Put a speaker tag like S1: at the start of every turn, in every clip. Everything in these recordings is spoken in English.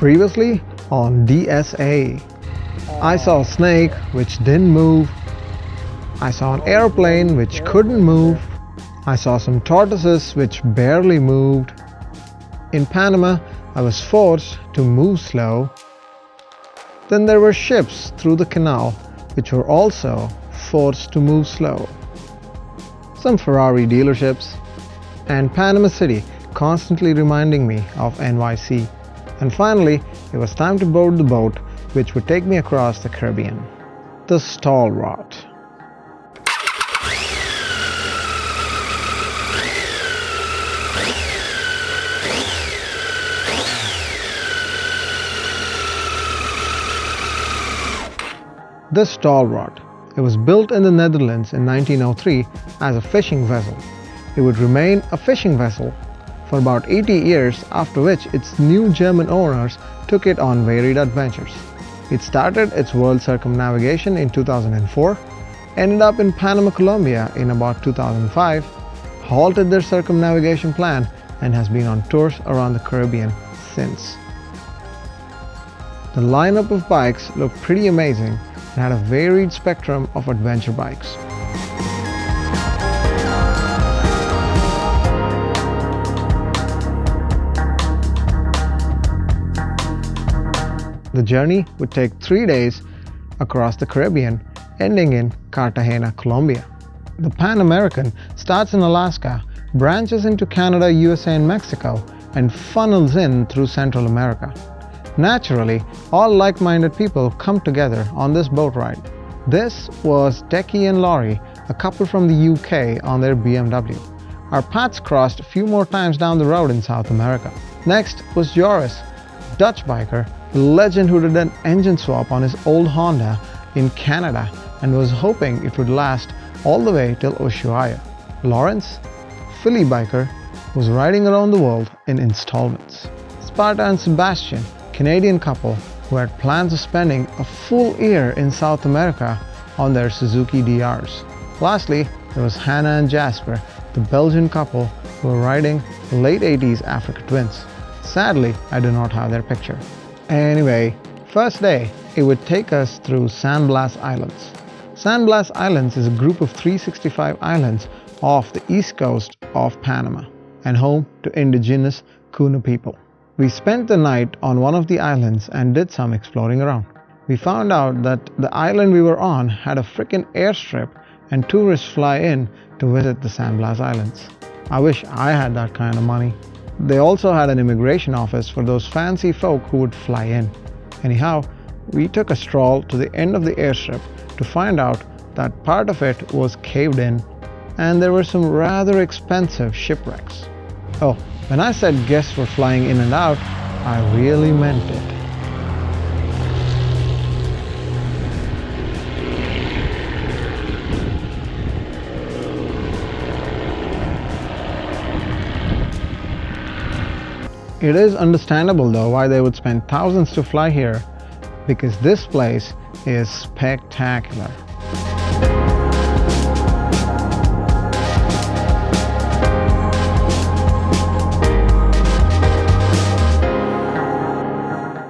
S1: Previously on DSA, I saw a snake which didn't move. I saw an airplane which couldn't move. I saw some tortoises which barely moved. In Panama, I was forced to move slow. Then there were ships through the canal which were also forced to move slow. Some Ferrari dealerships, and Panama City constantly reminding me of NYC. And finally, it was time to board the boat which would take me across the Caribbean, the Stahlratte. The Stahlratte. It was built in the Netherlands in 1903 as a fishing vessel. It would remain a fishing vessel for about 80 years, after which its new German owners took it on varied adventures. It started its world circumnavigation in 2004, ended up in Panama, Colombia in about 2005, halted their circumnavigation plan, and has been on tours around the Caribbean since. The lineup of bikes looked pretty amazing and had a varied spectrum of adventure bikes. The journey would take 3 days across the Caribbean, ending in Cartagena, Colombia. The Pan American starts in Alaska, branches into Canada, USA and Mexico, and funnels in through Central America. Naturally, all like-minded people come together on this boat ride. This was Deki and Laurie, a couple from the UK on their BMW. Our paths crossed a few more times down the road in South America. Next was Joris, Dutch biker, the legend who did an engine swap on his old Honda in Canada and was hoping it would last all the way till Ushuaia. Lawrence, Philly biker, was riding around the world in installments. Sparta and Sebastian, Canadian couple who had plans of spending a full year in South America on their Suzuki DRs. Lastly, there was Hannah and Jasper, the Belgian couple who were riding late 80s Africa Twins. Sadly, I do not have their picture. Anyway, first day, it would take us through Sandblast Islands. Sandblast Islands is a group of 365 islands off the east coast of Panama and home to indigenous Kuna people. We spent the night on one of the islands and did some exploring around. We found out that the island we were on had a frickin' airstrip and tourists fly in to visit the Sandblast Islands. I wish I had that kind of money. They also had an immigration office for those fancy folk who would fly in. Anyhow, we took a stroll to the end of the airstrip to find out that part of it was caved in and there were some rather expensive shipwrecks. Oh, when I said guests were flying in and out, I really meant it. It is understandable though why they would spend thousands to fly here, because this place is spectacular.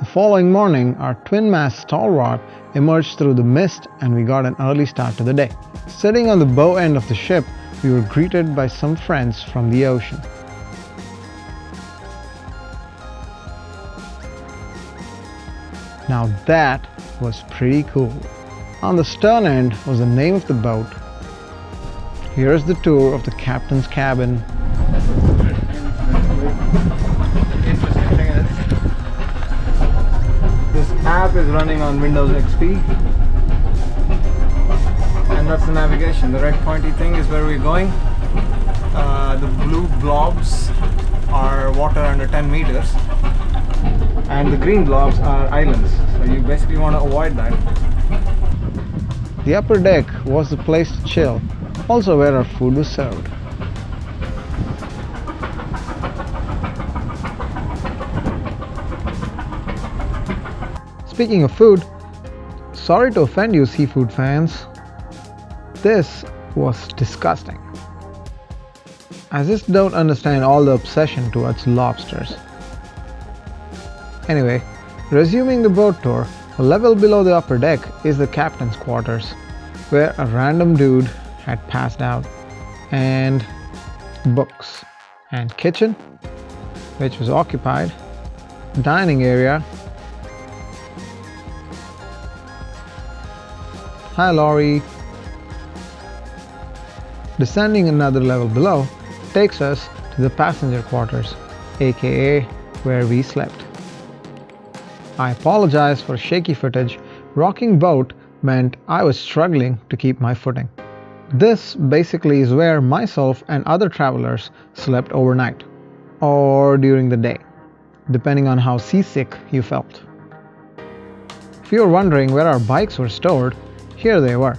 S1: The following morning, our twin-mast Stahlratte emerged through the mist and we got an early start to the day. Sitting on the bow end of the ship, we were greeted by some friends from the ocean. Now that was pretty cool. On the stern end was the name of the boat. Here's the tour of the captain's cabin.
S2: Interesting thing is, this app is running on Windows XP, and that's the navigation. The red pointy thing is where we're going. The blue blobs are water under 10 meters. And the green blobs are islands, so you basically want to avoid that.
S1: The upper deck was the place to chill, also where our food was served. Speaking of food, sorry to offend you seafood fans, this was disgusting. I just don't understand all the obsession towards lobsters. Anyway, Resuming the boat tour, a level below the upper deck is the captain's quarters, where a random dude had passed out, and books, and kitchen, which was occupied, dining area. Hi Laurie. Descending another level below takes us to the passenger quarters, aka where we slept. I apologize for shaky footage. Rocking boat meant I was struggling to keep my footing. This basically is where myself and other travelers slept overnight, or during the day, depending on how seasick you felt. If you were wondering where our bikes were stored, here they were.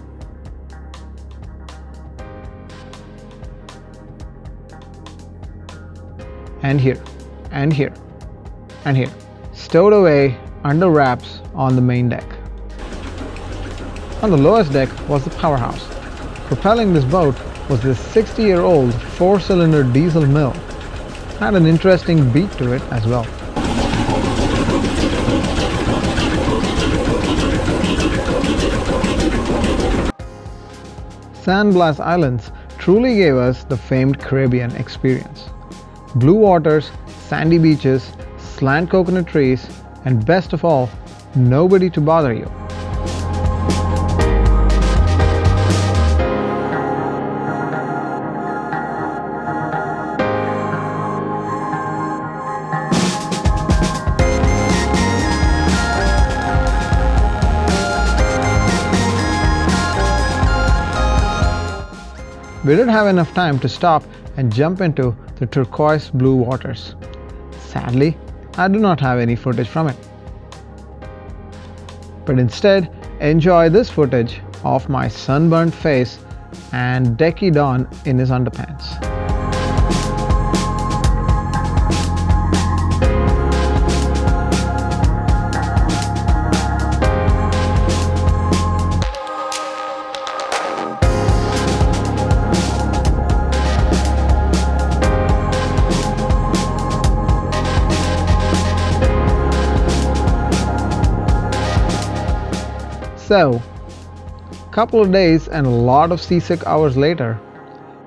S1: And here, and here, and here, stowed away under wraps on the main deck. On the lowest deck was the powerhouse. Propelling this boat was this 60-year-old 4-cylinder diesel mill. Had an interesting beat to it as well. Sandblast Islands truly gave us the famed Caribbean experience. Blue waters, sandy beaches, slant coconut trees, and best of all, nobody to bother you. We did have enough time to stop and jump into the turquoise blue waters. Sadly, I do not have any footage from it. But instead, enjoy this footage of my sunburnt face and Decky Don in his underpants. So, a couple of days and a lot of seasick hours later,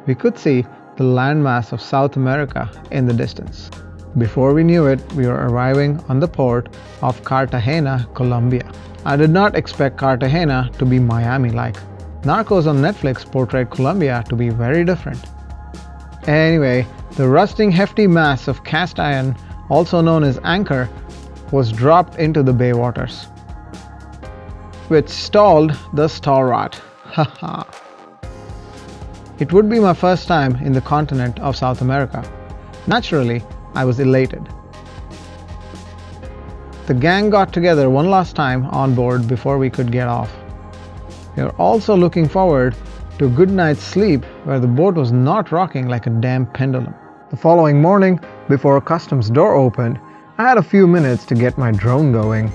S1: we could see the landmass of South America in the distance. Before we knew it, we were arriving on the port of Cartagena, Colombia. I did not expect Cartagena to be Miami-like. Narcos on Netflix portrayed Colombia to be very different. Anyway, the rusting hefty mass of cast iron, also known as anchor, was dropped into the bay waters, which stalled the Stahlratte. Haha. It would be my first time in the continent of South America. Naturally, I was elated. The gang got together one last time on board before we could get off. We were also looking forward to a good night's sleep where the boat was not rocking like a damn pendulum. The following morning, before a customs door opened, I had a few minutes to get my drone going.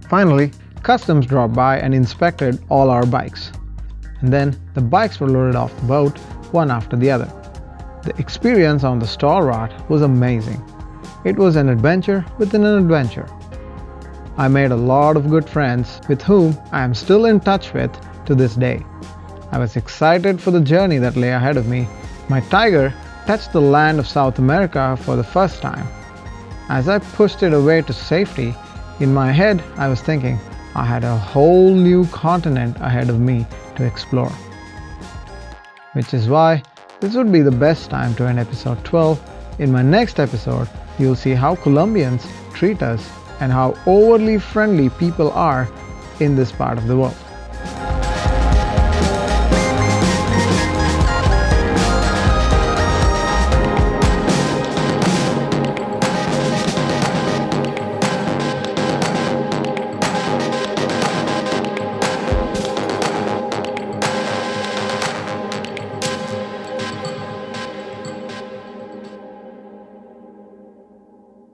S1: Finally, customs dropped by and inspected all our bikes. And then the bikes were loaded off the boat, one after the other. The experience on the Stahlratte was amazing. It was an adventure within an adventure. I made a lot of good friends with whom I am still in touch with to this day. I was excited for the journey that lay ahead of me. My Tiger touched the land of South America for the first time. As I pushed it away to safety, in my head I was thinking I had a whole new continent ahead of me to explore. Which is why this would be the best time to end episode 12. In my next episode, you'll see how Colombians treat us and how overly friendly people are in this part of the world.